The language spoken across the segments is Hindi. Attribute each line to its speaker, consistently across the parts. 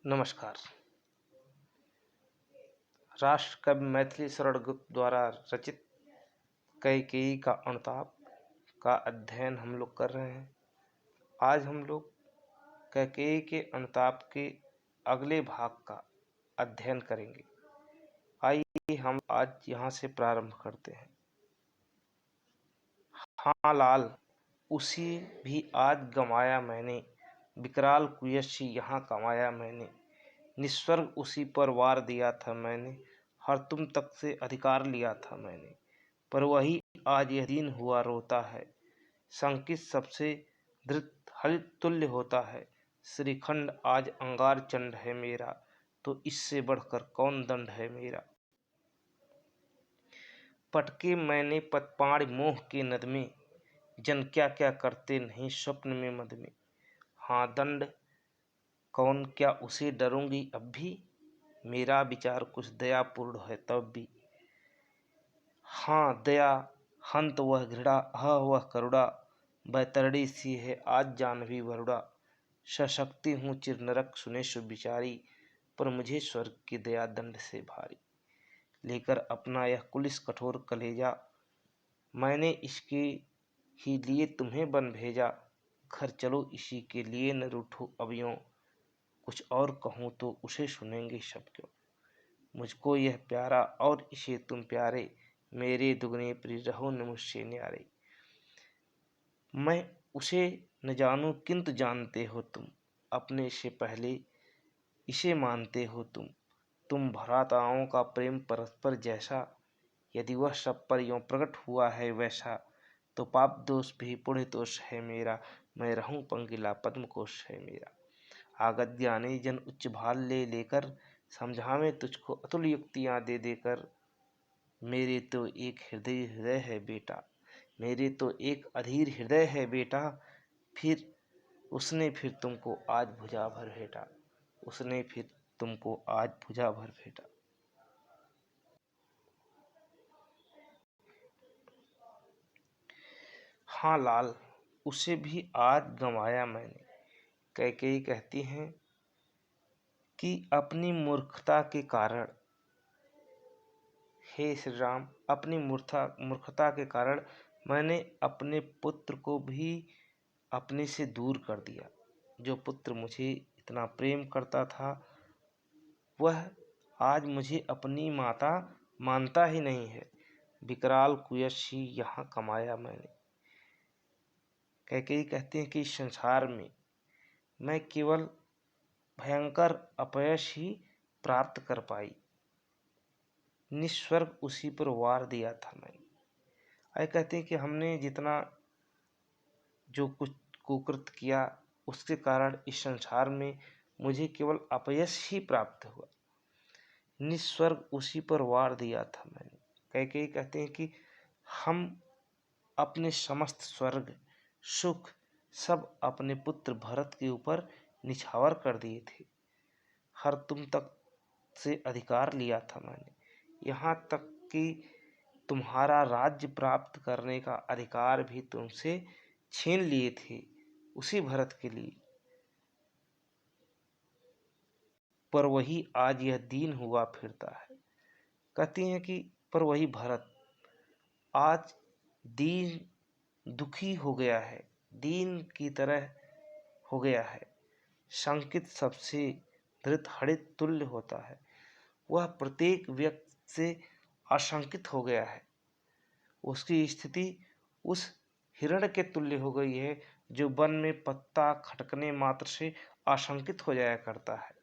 Speaker 1: नमस्कार। राष्ट्रकवि मैथिली शरण गुप्त द्वारा रचित कैकेयी का अनुताप का अध्ययन हम लोग कर रहे हैं। आज हम लोग कैकेयी के अनुताप के अगले भाग का अध्ययन करेंगे। आइए हम आज यहाँ से प्रारंभ करते हैं। हाँ लाल, उसी भी आज गंवाया मैंने, विकराल कुयसी यहाँ कमाया मैंने। निस्वर्ग उसी पर वार दिया था मैंने, हर तुम तक से अधिकार लिया था मैंने। पर वही आज यह दीन हुआ रोता है, शंकित सबसे धृत हरित तुल्य होता है। श्रीखंड आज अंगार चंड है मेरा, तो इससे बढ़कर कौन दंड है मेरा। पटके मैंने पतपाड़ मोह के नद में, जन क्या क्या करते नहीं स्वप्न में मद में। हाँ दंड कौन, क्या उसे डरूंगी अब भी, मेरा विचार कुछ दयापूर्ण है तब भी। हाँ दया हंत वह घृणा, वह करुणा, बैतरणी सी है आज जानवी वरुणा। सशक्ति हूँ चिर नरक सुने सुविचारी, पर मुझे स्वर्ग की दया दंड से भारी। लेकर अपना यह कुलिस कठोर कलेजा, मैंने इसके ही लिए तुम्हें बन भेजा। घर चलो इसी के लिए न रूठो अब यूं, कुछ और कहूँ तो उसे सुनेंगे सब क्यों। मुझको यह प्यारा और इसे तुम प्यारे, मेरे दुगने प्रिय रहो न मुझसे न्यारे। मैं उसे न जानूं किंतु जानते हो तुम, अपने से पहले इसे मानते हो तुम भ्राताओं का प्रेम परस्पर जैसा, यदि वह सब पर यों प्रकट हुआ है वैसा, तो पाप दोष भी पुण्य दोष है मेरा, मैं रहूं पंगिला पद्म कोश है मेरा। आगत ज्ञानी जन उच्च भाल ले लेकर, समझावे तुझको अतुल युक्तियाँ दे देकर। मेरे तो एक हृदय है बेटा, मेरे तो एक अधीर हृदय है बेटा। फिर उसने फिर तुमको आज भुजा भर भेंटा, उसने फिर तुमको आज भुजा भर भेंटा। हाँ लाल, उसे भी आज गंवाया मैंने। कैकेयी कहती हैं कि अपनी मूर्खता के कारण, हे श्री राम, अपनी मूर्खता के कारण मैंने अपने पुत्र को भी अपने से दूर कर दिया। जो पुत्र मुझे इतना प्रेम करता था, वह आज मुझे अपनी माता मानता ही नहीं है। विकराल कुयसी यहाँ कमाया मैंने। कैकेयी कहते हैं कि संसार में मैं केवल भयंकर अपयश ही प्राप्त कर पाई, निस्वर्ग उसी पर वार दिया था मैंने। आए कहते हैं कि हमने जितना जो कुछ कुकृत किया, उसके कारण इस संसार में मुझे केवल अपयश ही प्राप्त हुआ, निस्वर्ग उसी पर वार दिया था मैंने। कैकेयी कहते हैं कि हम अपने समस्त स्वर्ग सुख सब अपने पुत्र भरत के ऊपर निछावर कर दिए थे। हर तुम तक से अधिकार लिया था मैंने, यहाँ तक कि तुम्हारा राज्य प्राप्त करने का अधिकार भी तुमसे छीन लिए थे उसी भरत के लिए। पर वही आज यह दीन हुआ फिरता है। कहती हैं कि पर वही भरत आज दीन दुखी हो गया है, दीन की तरह हो गया है। शंकित सबसे धृत हरित तुल्य होता है, वह प्रत्येक व्यक्ति से आशंकित हो गया है। उसकी स्थिति उस हिरण के तुल्य हो गई है, जो वन में पत्ता खटकने मात्र से आशंकित हो जाया करता है।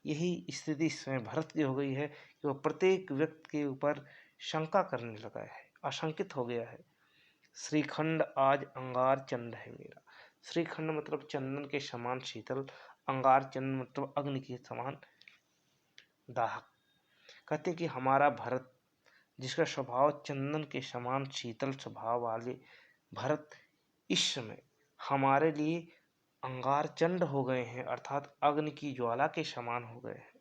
Speaker 1: यही स्थिति इसमें भरत की हो गई है कि वह प्रत्येक व्यक्ति के ऊपर शंका करने लगा है, आशंकित हो गया है। श्रीखंड आज अंगार चंड है मेरा। श्रीखंड मतलब चंदन के समान शीतल, अंगार चंद मतलब अग्नि के समान दाहक। कहते कि हमारा भरत, जिसका स्वभाव चंदन के समान शीतल स्वभाव वाले भरत, इस समय हमारे लिए अंगार चंड हो गए हैं, अर्थात अग्नि की ज्वाला के समान हो गए हैं।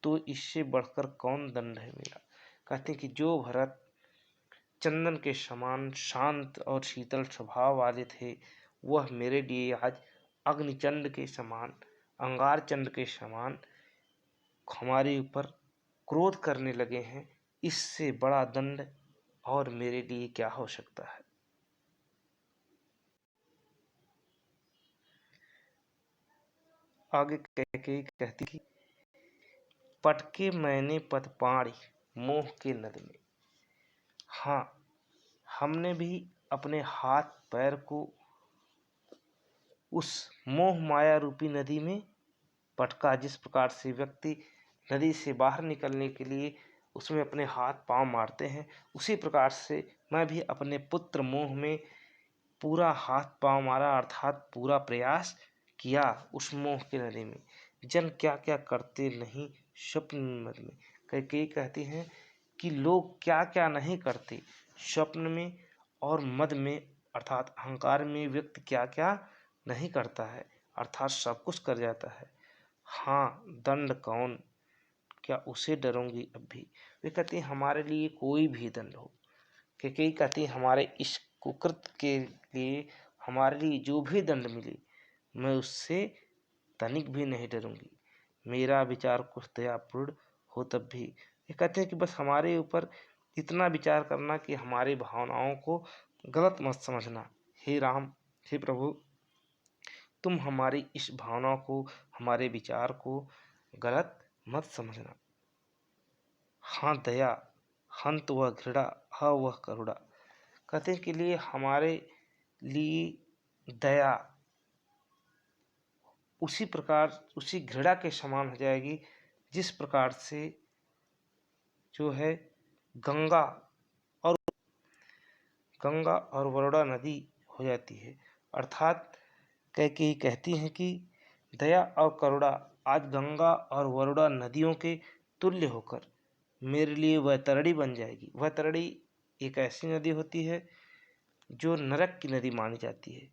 Speaker 1: तो इससे बढ़कर कौन दंड है मेरा। कहते हैं कि जो भरत चंदन के समान शांत और शीतल स्वभाव वाले थे, वह मेरे लिए आज अग्निचंड के समान, अंगारचंद के समान हमारे ऊपर क्रोध करने लगे हैं। इससे बड़ा दंड और मेरे लिए क्या हो सकता है। आगे कैकेयी कहती कि पटके मैंने पदपाणि मोह के नद में। हाँ, हमने भी अपने हाथ पैर को उस मोह माया रूपी नदी में पटका। जिस प्रकार से व्यक्ति नदी से बाहर निकलने के लिए उसमें अपने हाथ पांव मारते हैं, उसी प्रकार से मैं भी अपने पुत्र मोह में पूरा हाथ पांव मारा, अर्थात पूरा प्रयास किया उस मोह की नदी में। जन क्या क्या करते नहीं स्वप्न मद में। कैकेयी कहती हैं कि लोग क्या क्या नहीं करते स्वप्न में और मद में, अर्थात अहंकार में व्यक्ति क्या क्या नहीं करता है, अर्थात सब कुछ कर जाता है। हाँ, दंड कौन, क्या उसे डरूंगी अब भी। वे कहती हैं हमारे लिए कोई भी दंड हो। कैकेयी कहती हैं हमारे इस कुकृत के लिए हमारे लिए जो भी दंड मिले मैं उससे तनिक भी नहीं डरूंगी। मेरा विचार कुछ दयापूर्ण हो तब भी। ये कहते हैं कि बस हमारे ऊपर इतना विचार करना कि हमारी भावनाओं को गलत मत समझना। हे राम, हे प्रभु, तुम हमारी इस भावना को, हमारे विचार को गलत मत समझना। हाँ दया, हंत वह घृणा, ह वह करुणा। कहते हैं के लिए हमारे लिए दया उसी प्रकार, उसी घृणा के समान हो जाएगी जिस प्रकार से जो है गंगा और वरुणा नदी हो जाती है। अर्थात कैकेयी कहती हैं कि दया और करुणा आज गंगा और वरुणा नदियों के तुल्य होकर मेरे लिए वैतरणी बन जाएगी। वैतरणी एक ऐसी नदी होती है जो नरक की नदी मानी जाती है।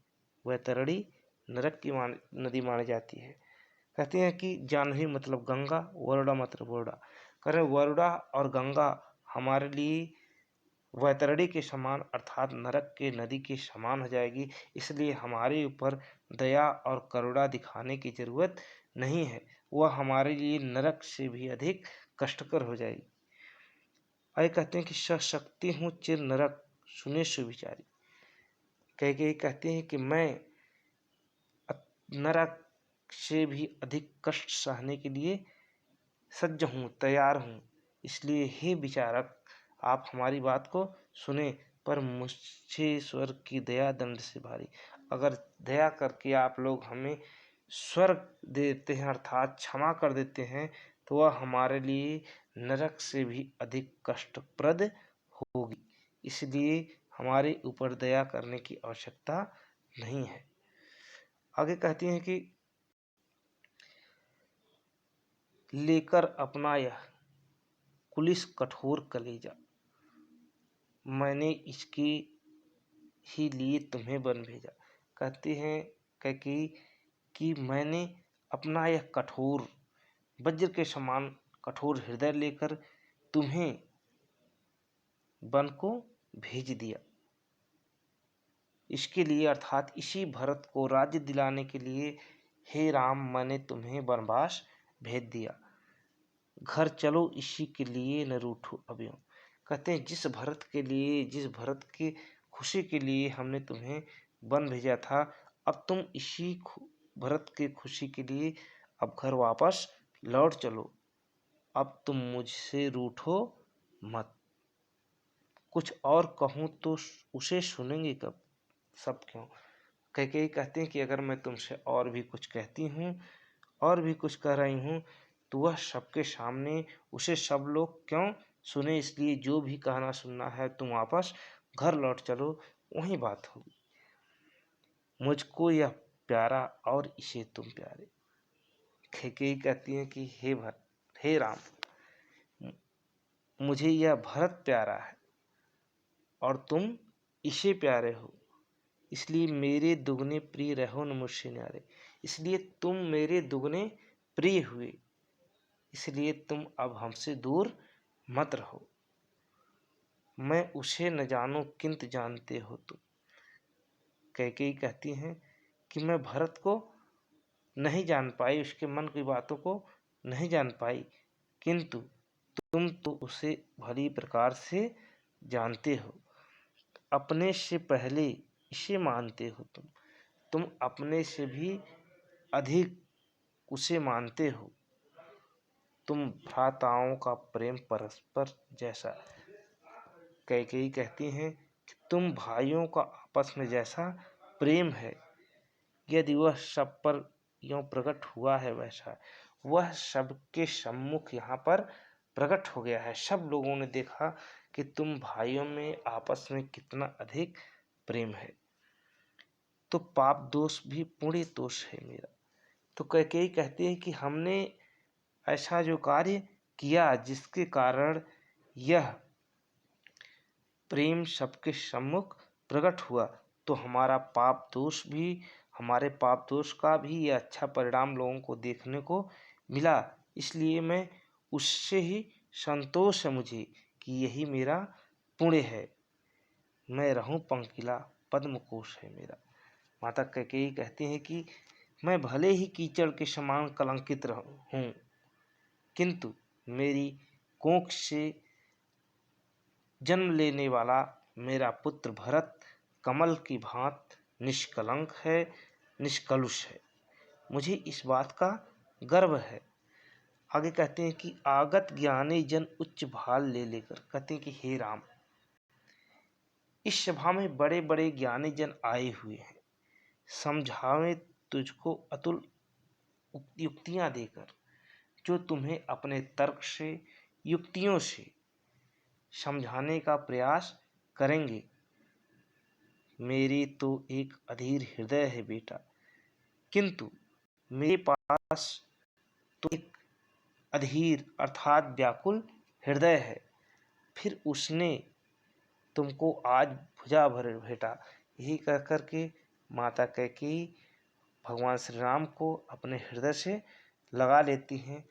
Speaker 1: वैतरणी नरक की नदी मानी जाती है। कहते हैं कि जाह्नवी मतलब गंगा, वरुणा मतलब वरुणा। कह रहे वरुणा और गंगा हमारे लिए वैतरणी के समान, अर्थात नरक के नदी के समान हो जाएगी। इसलिए हमारे ऊपर दया और करुणा दिखाने की जरूरत नहीं है, वह हमारे लिए नरक से भी अधिक कष्टकर हो जाएगी। आगे कहते हैं कि सशक्ति हूँ चिर नरक सुने सुविचारी। कैकेयी कहते हैं कि मैं नरक से भी अधिक कष्ट सहने के लिए सज्ज हूँ, तैयार हूँ। इसलिए हे विचारक, आप हमारी बात को सुने, पर मुझे स्वर्ग की दया दंड से भारी। अगर दया करके आप लोग हमें स्वर्ग देते हैं, अर्थात क्षमा कर देते हैं, तो वह हमारे लिए नरक से भी अधिक कष्टप्रद होगी। इसलिए हमारे ऊपर दया करने की आवश्यकता नहीं है। आगे कहती हैं कि लेकर अपना यह कुलिस कठोर कलेजा, मैंने इसके ही लिए तुम्हें वन भेजा। कहते हैं कैकेयी कि मैंने अपना यह कठोर, वज्र के समान कठोर हृदय लेकर तुम्हें वन को भेज दिया। इसके लिए, अर्थात इसी भरत को राज्य दिलाने के लिए, हे राम, मैंने तुम्हें वनवास भेज दिया। घर चलो इसी के लिए न रूठो अभ्यों। कहते हैं जिस भरत के लिए, जिस भरत की खुशी के लिए हमने तुम्हें वन भेजा था, अब तुम इसी भरत के खुशी के लिए अब घर वापस लौट चलो। अब तुम मुझसे रूठो मत। कुछ और कहूँ तो उसे सुनेंगे कब, सब क्यों। कैकेयी कहते हैं कि अगर मैं तुमसे और भी कुछ कहती हूँ, और भी कुछ कह रही हूँ, तो वह सबके सामने उसे सब लोग क्यों सुने। इसलिए जो भी कहना सुनना है तुम वापस घर लौट चलो, वही बात होगी। मुझको यह प्यारा और इसे तुम प्यारे। कैकेयी कहती हैं कि हे राम, मुझे यह भरत प्यारा है और तुम इसे प्यारे हो, इसलिए मेरे दुगने प्रिय रहो न मुझसे न्यारे। इसलिए तुम मेरे दुगने प्रिय हुए, इसलिए तुम अब हमसे दूर मत रहो। मैं उसे न जानूं किंतु जानते हो तुम। कैकेयी कहती हैं कि मैं भरत को नहीं जान पाई, उसके मन की बातों को नहीं जान पाई, किंतु तुम तो उसे भली प्रकार से जानते हो। अपने से पहले इसे मानते हो तुम अपने से भी अधिक उसे मानते हो। तुम भ्राताओं का प्रेम परस्पर जैसा। कैकेयी कहती हैं कि तुम भाइयों का आपस में जैसा प्रेम है, यदि वह सब पर यों प्रकट हुआ है वैसा, वह सबके सम्मुख यहाँ पर प्रकट हो गया है। सब लोगों ने देखा कि तुम भाइयों में आपस में कितना अधिक प्रेम है। तो पाप दोष भी पुण्य दोष है मेरा। तो कैकेयी कहती है कि हमने ऐसा जो कार्य किया जिसके कारण यह प्रेम सबके सम्मुख प्रकट हुआ, तो हमारे पाप दोष का भी यह अच्छा परिणाम लोगों को देखने को मिला। इसलिए मैं उससे ही संतोष है मुझे कि यही मेरा पुण्य है। मैं रहूं पंकिला पद्मकोश है मेरा। माता कैकेयी कहती हैं कि मैं भले ही कीचड़ के समान कलंकित हूँ, किंतु मेरी कोख से जन्म लेने वाला मेरा पुत्र भरत कमल की भांत निष्कलंक है, निष्कलुष है। मुझे इस बात का गर्व है। आगे कहते हैं कि आगत ज्ञानी जन उच्च भाल ले लेकर कहते हैं कि हे राम, इस सभा में बड़े बड़े ज्ञानी जन आए हुए हैं, समझावे तुझको अतुल युक्तियां देकर, जो तुम्हें अपने तर्क से युक्तियों से समझाने का प्रयास करेंगे। मेरी तो एक अधीर हृदय है बेटा, किंतु मेरे पास तो एक अधीर अर्थात व्याकुल हृदय है। फिर उसने तुमको आज भुजा भर भेटा। यही कह कर के माता कैकेयी भगवान श्री राम को अपने हृदय से लगा लेती हैं